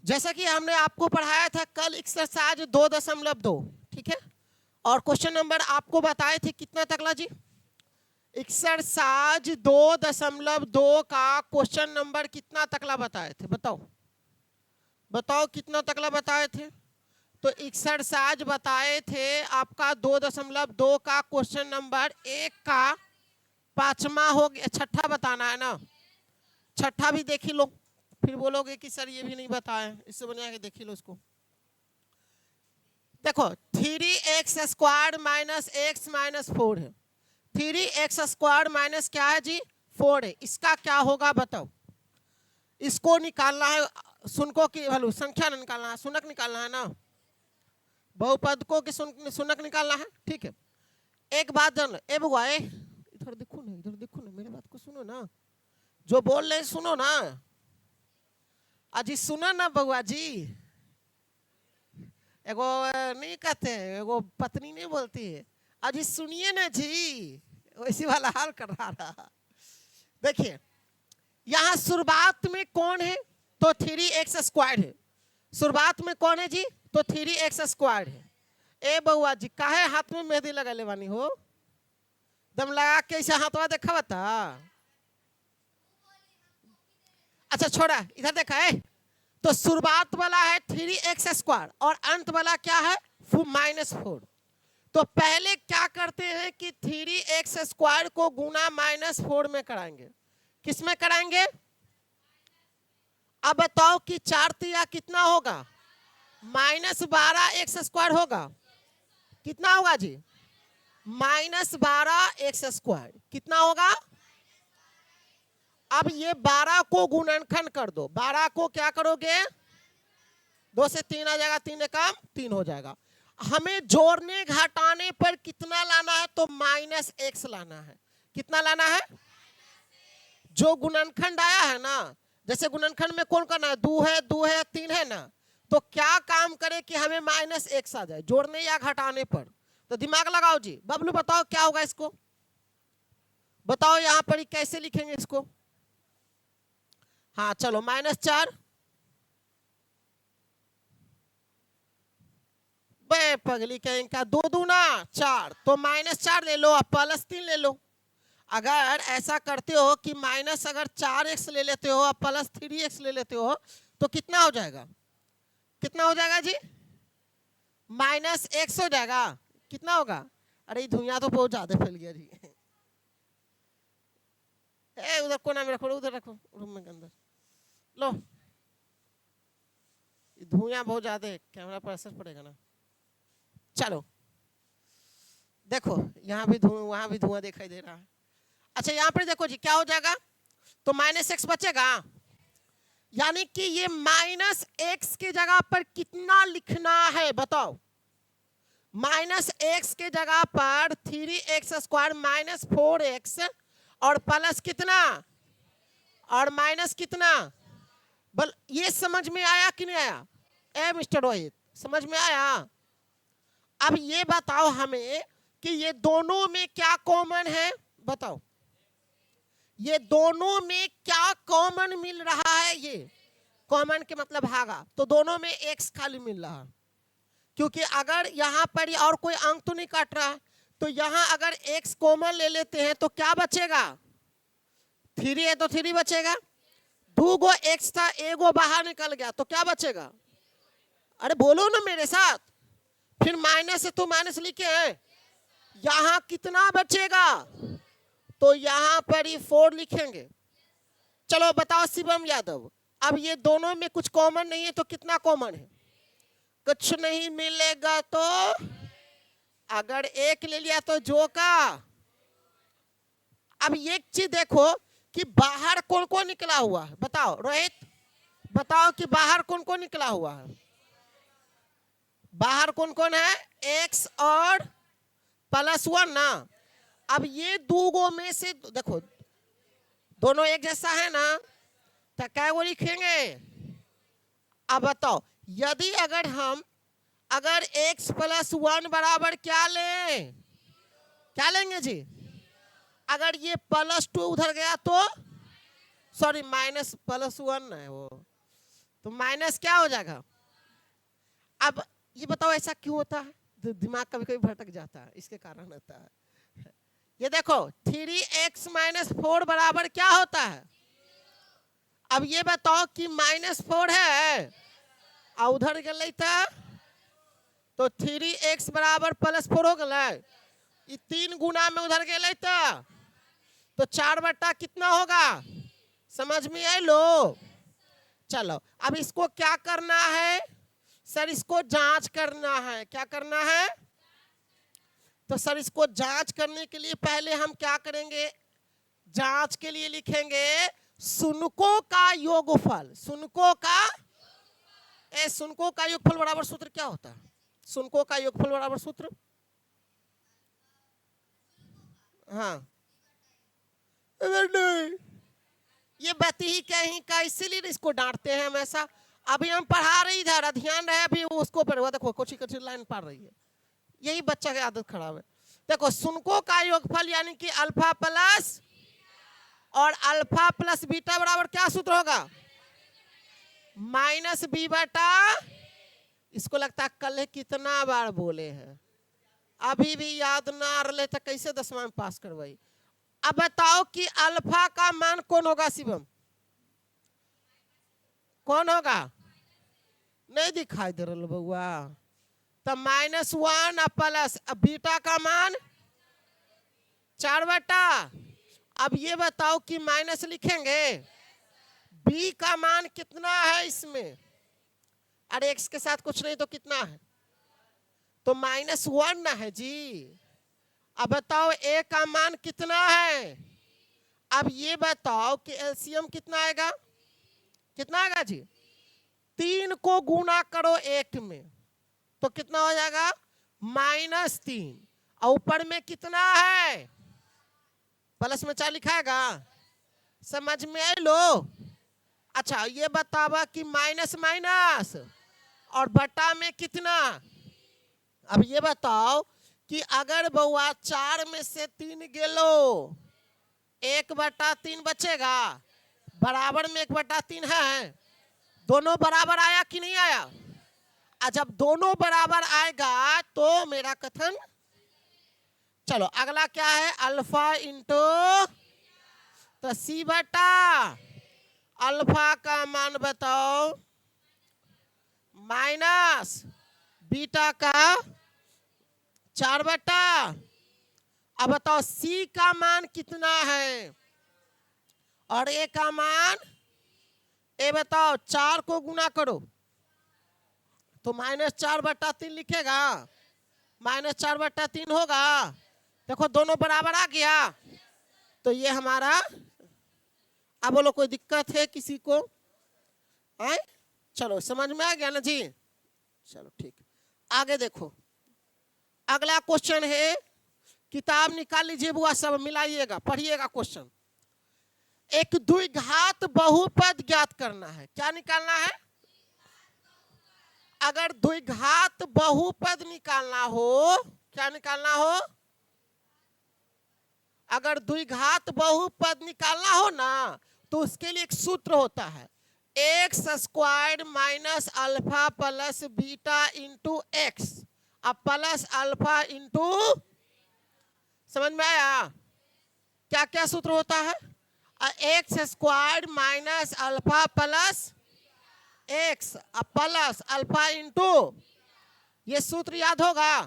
जैसा कि हमने आपको पढ़ाया था कल एक्सरसाइज 2.2, ठीक है, और क्वेश्चन नंबर आपको बताए थे कितना तकला जी? एक्सरसाइज 2.2 का क्वेश्चन नंबर कितना तकला बताए थे? बताओ बताओ कितना तकला बताए थे? तो एक्सरसाइज बताए थे आपका 2.2 का क्वेश्चन नंबर 1 का 5वां हो गया, छठा बताना है ना, छठा भी देख ही लो, फिर बोलोगे कि सर ये भी नहीं बताए, इससे बना के देख ही लो इसको। देखो 3x² माइनस x माइनस 4 है, 3x² माइनस क्या है जी? 4 है। इसका क्या होगा बताओ? इसको निकालना है, सुनको की वैल्यू, संख्या निकालना है, सुनक निकालना है ना, बहुपदकों की सुनक निकालना है, ठीक है। एक बात जान लो, ए बुआ इधर देखो ना, इधर देखो ना, मेरे बात को सुनो ना, जो बोल रहे सुनो ना, अजी सुनो ना बउआ जी, एगो नहीं कहते, एगो पत्नी नहीं बोलती है, अजी सुनिए ना जी, वैसी वाला हाल कर रहा। देखिए यहाँ शुरुआत में कौन है? तो 3x² है, शुरुआत में कौन है जी? तो 3x² है। ए बउआ जी काहे हाथ में मेहंदी लगा ले बानी हो? दम लगा के ऐसे हाथवा देखा बता। अच्छा छोड़ा, इधर देखा है, तो शुरुआत वाला है 3x² और अंत वाला क्या है? -4। तो पहले क्या करते हैं कि 3x² को गुना -4 में कराएंगे। किस में कराएंगे? अब बताओ कि 4 तिया कितना होगा? -12x² होगा। कितना होगा जी? -12x²। कितना होगा? अब ये 12 को गुणनखंड कर दो, 12 को क्या करोगे? 2 से 3 आ जाएगा, 3 एकम 3 हो जाएगा। हमें जोड़ने घटाने पर कितना लाना है? तो -x लाना है। कितना लाना है? जो गुणनखंड आया है ना, जैसे गुणनखंड में कौन करना है? 2 है, 2 है, 3 है ना, तो क्या काम करे कि हमें -x आ जाए जोड़ने या घटाने पर? तो दिमाग लगाओ जी, बबलू बताओ क्या होगा इसको, बताओ यहां पर कैसे लिखेंगे इसको? हाँ चलो, -4 बे पगली कहीं का, 2 दूना 4, तो -4 ले लो और +3 ले लो। अगर ऐसा करते हो कि माइनस अगर 4x ले लेते हो और +3x ले लेते हो तो कितना हो जाएगा? कितना हो जाएगा जी? -x हो जाएगा। कितना होगा? अरे धुआं तो बहुत ज्यादा फैल गया जी। ए उधर कोना में रखो, उधर रखो रूम में अंदर लो, धुआं बहुत ज्यादा है, कैमरा पर असर पड़ेगा ना। चलो देखो यहाँ भी धुआं, वहां भी धुआं दिखाई दे रहा है। अच्छा यहाँ पर देखो जी क्या हो जाएगा? तो -x बचेगा, यानी कि ये -x के जगह पर कितना लिखना है बताओ? -x के जगह पर 3x² -4x और प्लस कितना और माइनस कितना? बल ये समझ में आया कि नहीं आया? ए मिस्टर रोहित समझ में आया? अब ये बताओ हमें कि ये दोनों में क्या कॉमन है? बताओ ये दोनों में क्या कॉमन मिल रहा है? ये कॉमन के मतलब भागा, तो दोनों में x खाली मिल रहा है, क्योंकि अगर यहाँ पर और कोई अंक तो नहीं काट रहा है, तो यहाँ अगर x कॉमन ले लेते हैं तो क्या बचेगा? 3 है तो 3 बचेगा, 2 गो x था, एगो बाहर निकल गया तो क्या बचेगा? अरे बोलो ना मेरे साथ, फिर माइनस है तो माइनस लिखे हैं, यहाँ कितना बचेगा? तो यहाँ पर ही 4 लिखेंगे। चलो बताओ शिवम यादव, अब ये दोनों में कुछ कॉमन नहीं है तो कितना कॉमन है? कुछ नहीं मिलेगा, तो अगर 1 ले लिया तो जो का। अब एक चीज देखो कि बाहर कौन कौन निकला हुआ है, बताओ रोहित बताओ कि बाहर कौन कौन निकला हुआ है? बाहर कौन कौन है? x और +1 ना। अब ये 2 गो में से देखो दोनों एक जैसा है ना, तो क्या वो लिखेंगे? अब बताओ यदि अगर x +1 बराबर क्या लें? क्या लेंगे जी? अगर ये +2 उधर गया तो सॉरी -+1 है वो, तो माइनस क्या हो जाएगा। अब ये बताओ ऐसा क्यों होता है, दिमाग कभी कभी भटक जाता है, इसके कारण होता है। ये देखो 3x माइनस 4 बराबर क्या होता है। अब ये बताओ कि -4 है और उधर गए तो 3x बराबर +4 हो गए, 3 गुना में उधर गए तो 4 बटा कितना होगा, समझ में आई लो। चलो अब इसको क्या करना है सर, इसको जांच करना है। क्या करना है, तो सर इसको जांच करने के लिए पहले हम क्या करेंगे, जांच के लिए लिखेंगे शुनकों का योगफल। शुनकों का शुनकों का योगफल बराबर सूत्र क्या होता है, शुनकों का योगफल बराबर सूत्र, हाँ नहीं ये बात ही कहीं का, इसीलिए इसको डांटते हैं हमेशा। अभी हम पढ़ा रही इधर, ध्यान रहे अभी उसको पढ़वा, देखो कुछ लाइन पढ़ रही है, यही बच्चा की आदत खराब है। देखो शुनकों का योगफल यानी कि अल्फा प्लस और अल्फा प्लस बीटा बराबर क्या सूत्र होगा, -b बटा, इसको लगता है कल कितना बार बोले हैं, अभी भी याद ना रहे तो कैसे 10वां में पास करवाई। अब बताओ कि अल्फा का मान कौन होगा शिवम, कौन होगा, नहीं दिखाई दे रहा बउआ, तो -1 प्लस बीटा का मान 4 बटा। अब ये बताओ कि माइनस लिखेंगे, b का मान कितना है इसमें, अरे x के साथ कुछ नहीं तो कितना है, तो -1 ना है जी। अब बताओ a का मान कितना है, अब ये बताओ कि एलसीएम कितना आएगा, कितना आएगा जी, 3 को गुना करो 1 में तो कितना हो जाएगा -3, और ऊपर में कितना है, प्लस में 4 लिखाएगा, समझ में आई लो। अच्छा ये बतावा कि माइनस माइनस और बटा में कितना। अब ये बताओ कि अगर बउआ 4 में से 3 गेलो 1/3 बचेगा, बराबर में 1/3 है, दोनों बराबर आया कि नहीं आया। जब दोनों बराबर आएगा तो मेरा कथन, चलो अगला क्या है, अल्फा इंटू, तो सी बटा अल्फा का मान बताओ माइनस बीटा का 4 बटा। अब बताओ सी का मान कितना है और ए का मान, ए बताओ 4 को गुना करो तो -4/3 लिखेगा, -4/3 होगा। देखो दोनों बराबर आ गया, तो ये हमारा, अब बोलो कोई दिक्कत है किसी को, आए चलो समझ में आ गया ना जी, चलो ठीक। आगे देखो अगला क्वेश्चन है, किताब निकाल लीजिए बुआ, सब मिलाइएगा पढ़िएगा क्वेश्चन। एक द्विघात बहुपद ज्ञात करना है, क्या निकालना है, अगर द्विघात बहुपद निकालना हो, क्या निकालना हो, अगर द्विघात बहुपद निकालना हो ना तो उसके लिए एक सूत्र होता है, x² minus alpha plus beta into x plus alpha into, समझ में आया क्या क्या सूत्र होता है, x² minus alpha plus x plus alpha into, ये सूत्र याद होगा,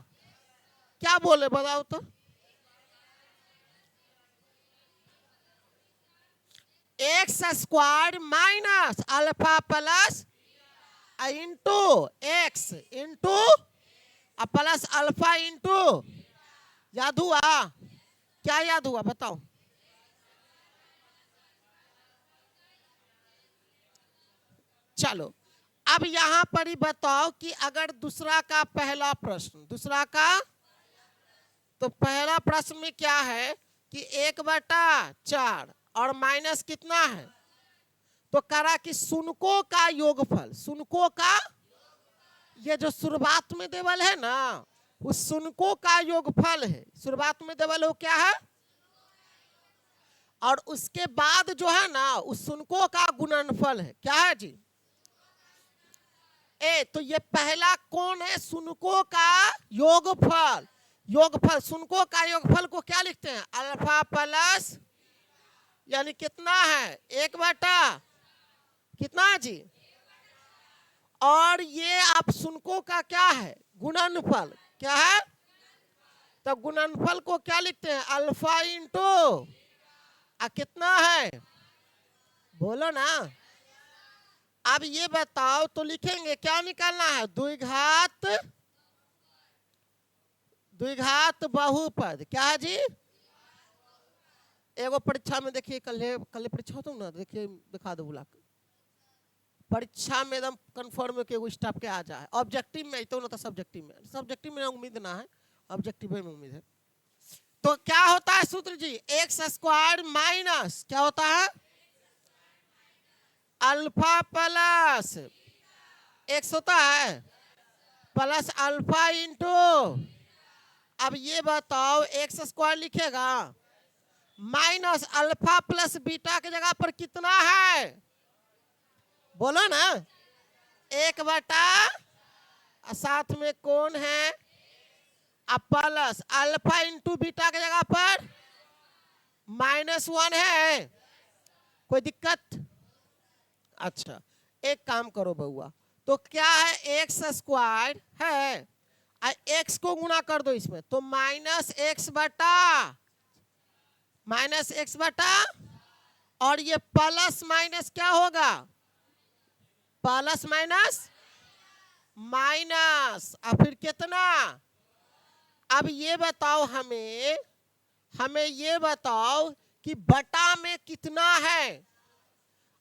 क्या बोले बताओ तो, x² minus alpha plus into x into plus alpha into, याद हुआ, क्या याद हुआ बताओ, चलो अब यहां पर ही बताओ कि अगर दूसरा का पहला प्रश्न, दूसरा का, तो पहला प्रश्न में क्या है कि 1/4 और माइनस कितना है, तो करा कि शुनकों का योगफल, शुनकों का, ये जो शुरुआत में देवल है ना उस शुनकों का योगफल है, शुरुआत में देवल हो क्या है, और उसके बाद जो है ना उस शुनकों का गुणनफल है, क्या है जी, ए तो ये पहला कौन है? शुनको का योगफल। योगफल शुनको का योगफल को क्या लिखते हैं? अल्फा प्लस यानी कितना है? 1/, कितना है जी? और ये आप शुनको का क्या है? गुणनफल। क्या है? तो गुणनफल को क्या लिखते हैं? अल्फा इंटू कितना है? बोलो ना। अब ये बताओ तो लिखेंगे क्या निकालना है? द्विघात बहुपद। क्या है जी? एगो परीक्षा में देखिए, कल परीक्षा होता ना, देखिए दिखा दो बुला के परीक्षा में एकदम कन्फर्म के एगो स्टाफ के आ जाए। ऑब्जेक्टिव में तो ना, तो सब्जेक्टिव में उम्मीद ना है, ऑब्जेक्टिव में उम्मीद है। तो क्या होता है सूत्र जी? x² माइनस क्या होता है? अल्फा प्लस x होता है प्लस अल्फा इंटू। अब ये बताओ x² लिखेगा माइनस अल्फा प्लस बीटा की जगह पर कितना है? बोलो ना। 1/, साथ में कौन है? प्लस अल्फा इंटू बीटा की जगह पर -1 है। कोई दिक्कत? अच्छा एक काम करो बउआ, तो क्या है? x² है, x को गुना कर दो इसमें, तो -x/, और ये प्लस माइनस क्या होगा? प्लस माइनस माइनस, और फिर कितना? अब ये बताओ हमें ये बताओ कि बटा में कितना है?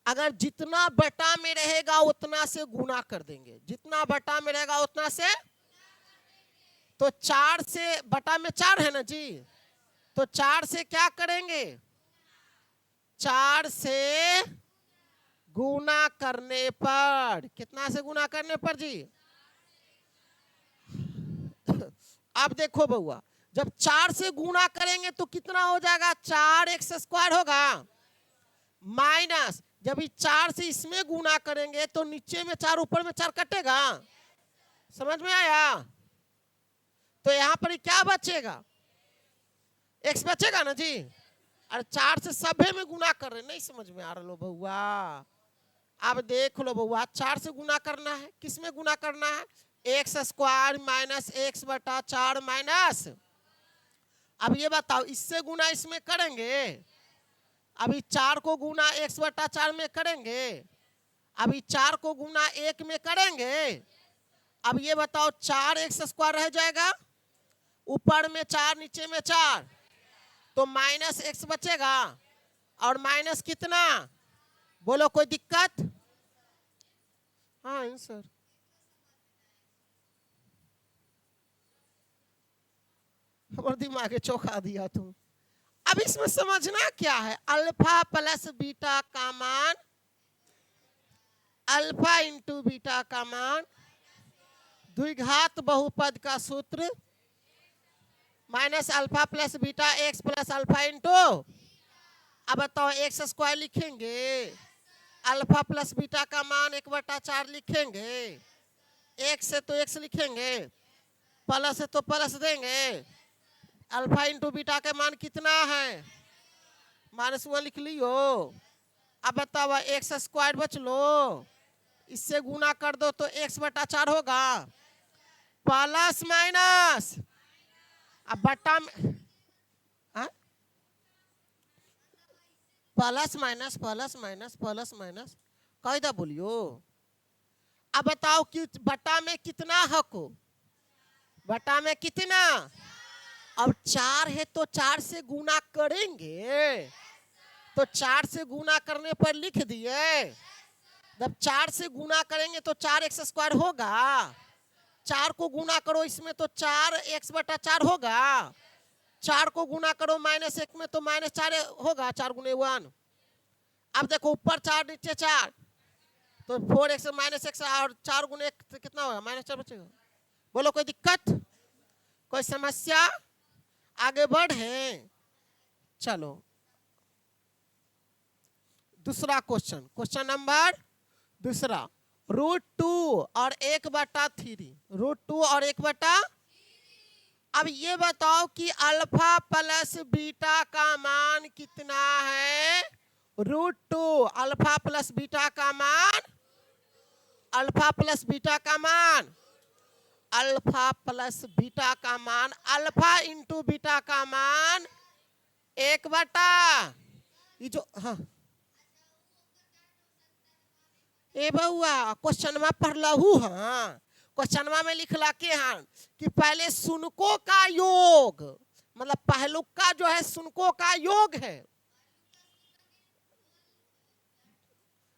अगर जितना बटा में रहेगा उतना से गुना कर देंगे, जितना बटा में रहेगा उतना से। तो 4 से बटा में 4 है ना जी, तो 4 से क्या करेंगे? 4 से गुना करने पर, कितना से गुना करने पर जी? अब देखो बउआ, जब 4 से गुना करेंगे तो कितना हो जाएगा? 4x² होगा, माइनस जब 4 से इसमें गुना करेंगे तो नीचे में 4 ऊपर में 4 कटेगा। समझ में आया? तो यहां पर क्या बचेगा? x बचेगा ना जी। अरे 4 से सभे में गुना कर रहे, नहीं समझ में आ रहा लो बउआ। अब देख लो बउआ, 4 से गुना करना है, किस में गुना करना है? x² minus x/4 minus. अब ये बताओ इससे गुना इसमें करेंगे, अभी 4 को गुना x/4 में करेंगे, अभी 4 को गुना 1 में करेंगे। अब ये बताओ 4x² रह जाएगा, ऊपर में 4 नीचे में 4, तो -x बचेगा, और माइनस कितना? बोलो कोई दिक्कत? हाँ सर। हमारे दिमाग चौंका दिया तुम। अब इसमें समझना क्या है? अल्फा प्लस बीटा का मान, अल्फा इंटू बीटा का मान, द्विघात बहुपद का सूत्र minus alpha plus beta x plus alpha into. अब बताओ x² लिखेंगे, अल्फा प्लस बीटा का मान 1/4 लिखेंगे, x से तो x लिखेंगे, प्लस से तो प्लस देंगे, अल्फा इंटू बीटा का मान कितना है? -1 लिख लियो। अब बताओ x² बच लो, इससे गुना कर दो तो x/4 होगा, प्लस माइनस। अब बटा में plus minus plus minus plus minus कैदा बोलियो। अब बताओ कि बटा में कितना हको? बटा में कितना? अब 4 है तो 4 से गुना करेंगे, तो 4 से गुना करने पर लिख दिए। जब 4 से गुना करेंगे तो 4x² होगा, 4 को गुना करो इसमें तो 4x/4 होगा, 4 को गुना करो -1 में तो -4 होगा, 4 × 1। अब देखो ऊपर 4 नीचे 4, तो 4x -x और 4 × 1 कितना होगा? -4 बचेगा। बोलो कोई दिक्कत? कोई समस्या? आगे बढ़े। चलो दूसरा क्वेश्चन, क्वेश्चन नंबर दूसरा। √2 और 1/3, √2 और 1/। अब ये बताओ कि अल्फा प्लस बीटा का मान कितना है? √2। अल्फा प्लस बीटा का मान, अल्फा प्लस बीटा का मान, अल्फा प्लस बीटा का मान, अल्फा इंटू बीटा का मान 1/। ये जो हाँ ए बउआ क्वेश्चन में पढ़ लहू। हाँ क्वेश्चन में लिखला के हाँ कि पहले सुनको का योग, मतलब पहलुक का जो है सुनको का योग है।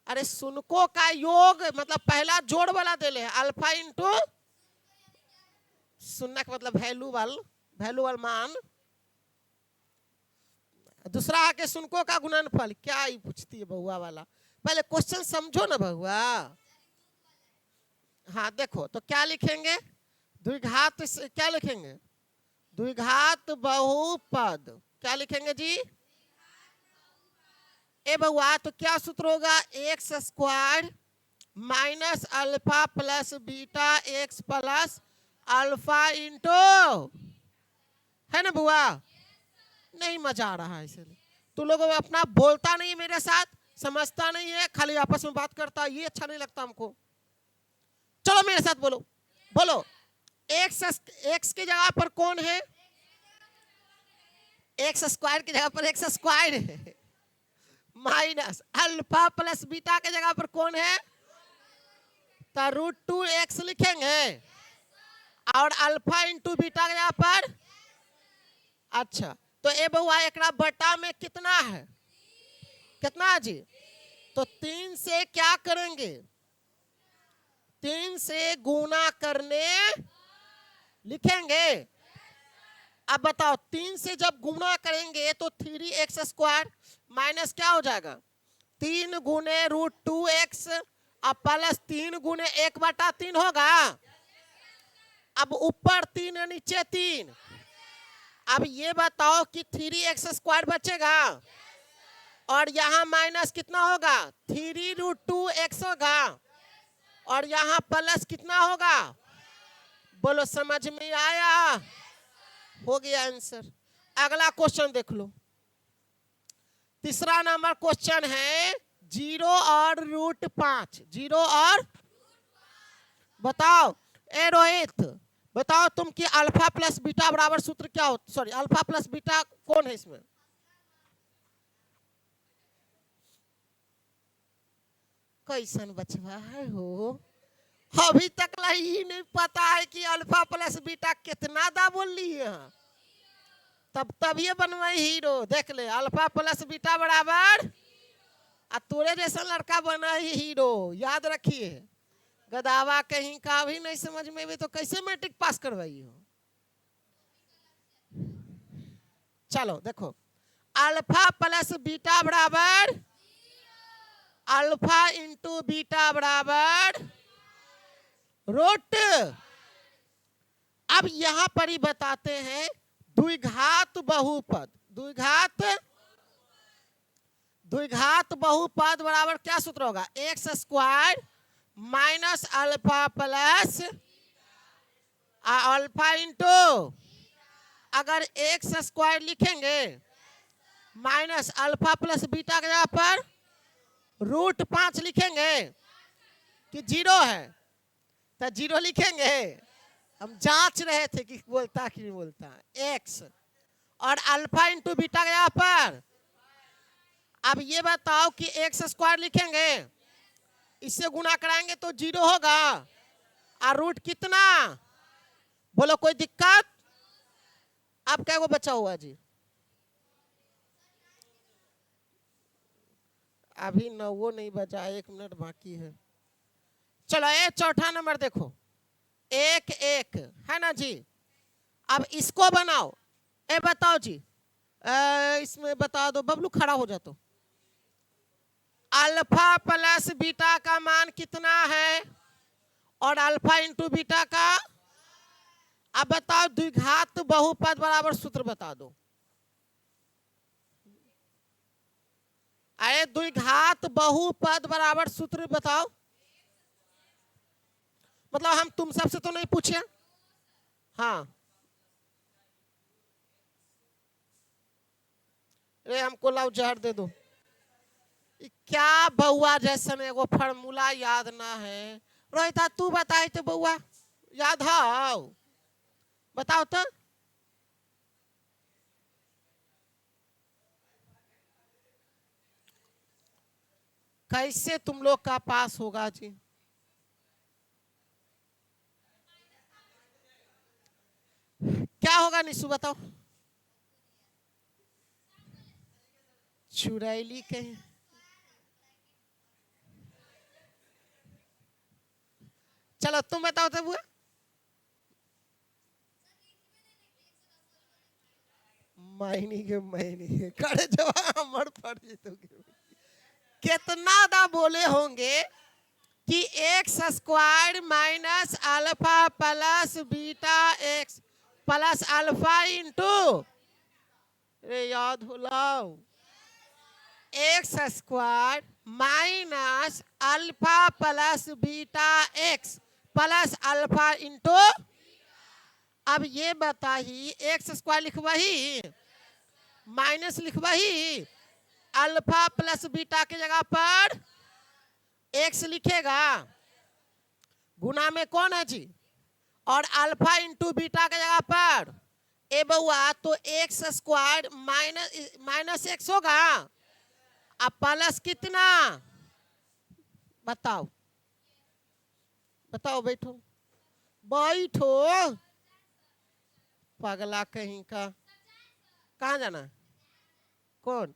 अरे सुनको का योग मतलब पहला जोड़ वाला दे ले अल्फा इंटू, सुनना का मतलब वैल्यूबल मान। दूसरा आके सुनको का गुणनफल। क्या ही पूछती है बहुआ वाला, पहले क्वेश्चन समझो ना बहुआ। हाँ देखो तो क्या लिखेंगे, द्विघात क्या लिखेंगे, द्विघात बहुपद क्या लिखेंगे जी? ए बहुआ तो क्या सूत्र होगा, x² minus alpha plus beta x plus alpha into, है ना बुआ? नहीं मजा आ रहा है इसलिए तू लोग अपना बोलता नहीं मेरे साथ, समझता नहीं है, खाली आपस में बात करता, ये अच्छा नहीं लगता हमको। चलो मेरे साथ बोलो, बोलो x की जगह पर कौन है? x² की जगह पर x² है, माइनस अल्फा प्लस बीटा के जगह पर कौन है? तो √2x लिखेंगे और अल्फा इंटू बीटा के जगह पर। अच्छा तो ए बउआ एकरा बटा में कितना है, कितना जी? तो 3 से क्या करेंगे, 3 से गुना करने लिखेंगे। अब बताओ 3 से जब गुना करेंगे तो 3x² माइनस क्या हो जाएगा, 3 गुने √2x अब प्लस 3 गुने 1/3 होगा। अब ऊपर 3 नीचे 3। अब ये बताओ कि 3x² बचेगा और यहाँ माइनस कितना होगा, 3√2x होगा और यहाँ प्लस कितना होगा? बोलो समझ में आया? हो गया आंसर। अगला क्वेश्चन देख लो, तीसरा नंबर क्वेश्चन है 0 और √5, 0 और बताओ। ए रोहित बताओ तुम कि अल्फा प्लस बीटा बराबर सूत्र क्या हो, सॉरी अल्फा प्लस बीटा कौन है इसमें? कैसन बचवा है हो, अभी तक ही नहीं पता है कि अल्फा प्लस बीटा कितना दा बोल ली है। तब ये बनवाई हीरो, देख ले अल्फा प्लस बीटा बराबर, आ तोरे जैसा लड़का बना ही हीरो, याद रखिए। गदावा कहीं का भी नहीं समझ में भी तो कैसे मैट्रिक पास करवाई हो। चलो देखो अल्फा प्लस बीटा बराबर, अल्फा इंटू बीटा बराबर रूट। अब यहां पर ही बताते हैं द्विघात बहुपद, द्विघात बहुपद बराबर क्या सूत्र होगा, x² minus alpha plus alpha into, अगर x² लिखेंगे माइनस अल्फा प्लस बीटा के जगह पर √5 लिखेंगे कि 0 है तो 0 लिखेंगे। हम जांच रहे थे कि बोलता कि नहीं बोलता, x और अल्फा इंटू बीटा के जगह पर। अब ये बताओ कि x² लिखेंगे, इससे गुना कराएंगे तो 0 होगा और रूट कितना, बोलो कोई दिक्कत? अब क्या वो बचा हुआ जी, अभी 9 नहीं बचा, 1 मिनट बाकी है। चलो ये चौथा नंबर देखो, 1 1 है ना जी। अब इसको बनाओ, ए बताओ जी, इसमें बता दो, बबलू खड़ा हो जातो। अल्फा प्लस बीटा का मान कितना है और अल्फा इंटू बीटा का। अब बताओ द्विघात बहुपद बराबर सूत्र बता दो। अरे द्विघात बहुपद बराबर सूत्र बताओ। मतलब हम तुम सबसे तो नहीं पूछे। हाँ, रे हमको लाओ जहर दे दो। क्या बउआ जैसन एगो फॉर्मूला याद ना है। रोहिता तू बताई तो बउआ याद है, बताओ तो। कैसे तुम लोग का पास होगा जी? क्या होगा निशु बताओ। चुड़ैली कहीं। चलो तुम बताओ तो बुआ। महीनी के महीनी करे जवाब हमर पड़ जेतोगे। कितना दा बोले होंगे कि x square minus alpha plus beta x plus alpha into, रे याद हो लाओ, x square minus alpha plus beta x plus alpha into. अब ये बताही एक्स स्क्वायर लिखवाही माइनस लिखवाही, अल्फा प्लस बीटा के जगह पर एक्स लिखेगा, गुना में कौन है जी, और अल्फा इंटू बीटा के जगह पर ए बउआ तो एक्स स्क्वायर माइनस एक्स होगा। अब प्लस कितना बताओ, बताओ बैठो बैठो, पगला कहीं का। कहाँ जाना, कौन?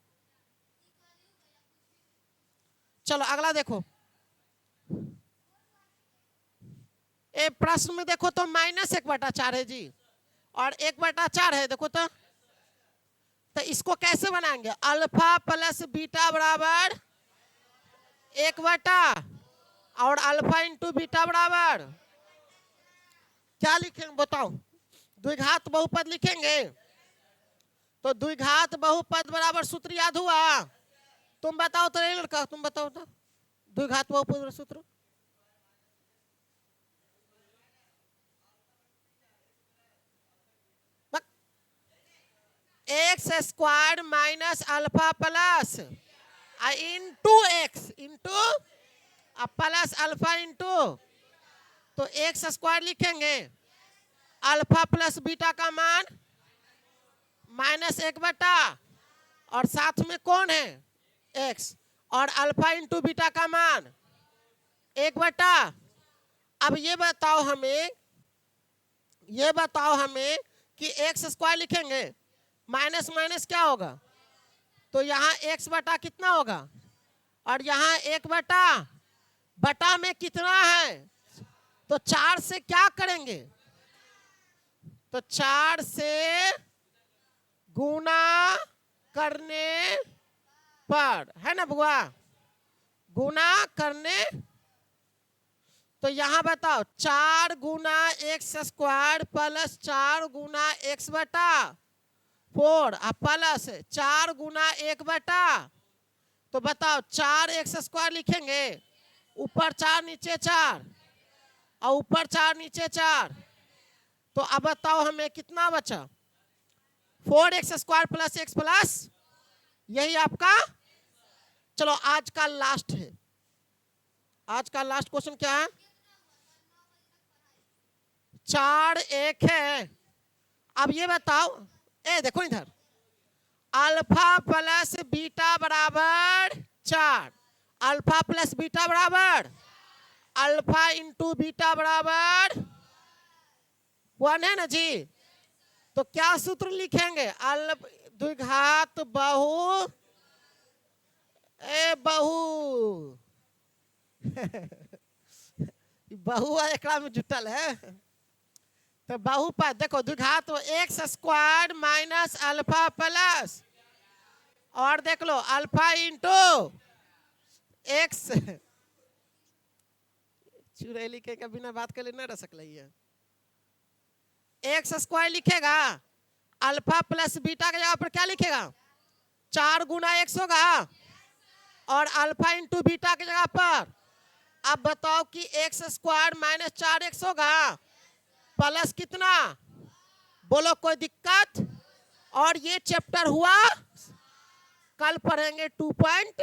चलो अगला देखो। ए प्रश्न में देखो तो -1/4 है जी, और 1/4 है। देखो तो इसको कैसे बनाएंगे? अल्फा प्लस बीटा बराबर 1/, और अल्फा इंटू बीटा बराबर क्या लिखेंगे बताओ? द्विघात बहुपद लिखेंगे। तो द्विघात बहुपद बराबर सूत्र याद हुआ? तुम बताओ तो लड़का, तुम बताओ तो द्विघात बहुपद सूत्र। X square minus alpha plus into x into plus alpha into, तो एक्स स्क्वायर लिखेंगे, अल्फा प्लस बीटा का मान -1/, और साथ में कौन है एक्स, और अल्फा इंटू बीटा का मान 1/। अब ये बताओ हमें कि एक्स स्क्वायर लिखेंगे, माइनस माइनस क्या होगा, तो यहाँ एक्स बटा कितना होगा, और यहाँ 1/बटा में कितना है, तो 4 से क्या करेंगे, तो 4 से गुना करने पर, है ना बुआ, गुना करने। तो यहाँ बताओ 4 गुना एक्स स्क्वायर प्लस 4 गुना एक्स बटा 4 प्लस 4 गुना 1/, तो बताओ 4 एक्स स्क्वायर लिखेंगे, ऊपर 4 नीचे 4, और ऊपर 4 नीचे 4, तो अब बताओ हमें कितना बचा, 4x square plus x plus, यही आपका। चलो आज का लास्ट है, आज का लास्ट क्वेश्चन क्या है? 4 1 है। अब ये बताओ, ए देखो इधर, अल्फा प्लस बीटा बराबर 4, अल्फा प्लस बीटा बराबर अल्फा इंटू बीटा बराबर 1 है ना जी। तो क्या सूत्र लिखेंगे? द्विघात बहु बहु बहु एक में जुटल है, तो बहुपद देखो, द्विघात x square minus alpha plus, और देख लो अल्फा इंटू एक्स। चुड़ैली के बिना बात कर ले ना रह सकल है। एक्स स्क्वायर लिखेगा, अल्फा प्लस बीटा के जगह पर क्या लिखेगा, 4 गुना एक्स होगा, और अल्फा इंटू बीटा की जगह पर अब बताओ कि एक्स स्क्वायर माइनस 4x होगा प्लस कितना, बोलो कोई दिक्कत। और ये चैप्टर हुआ, कल पढ़ेंगे 2.5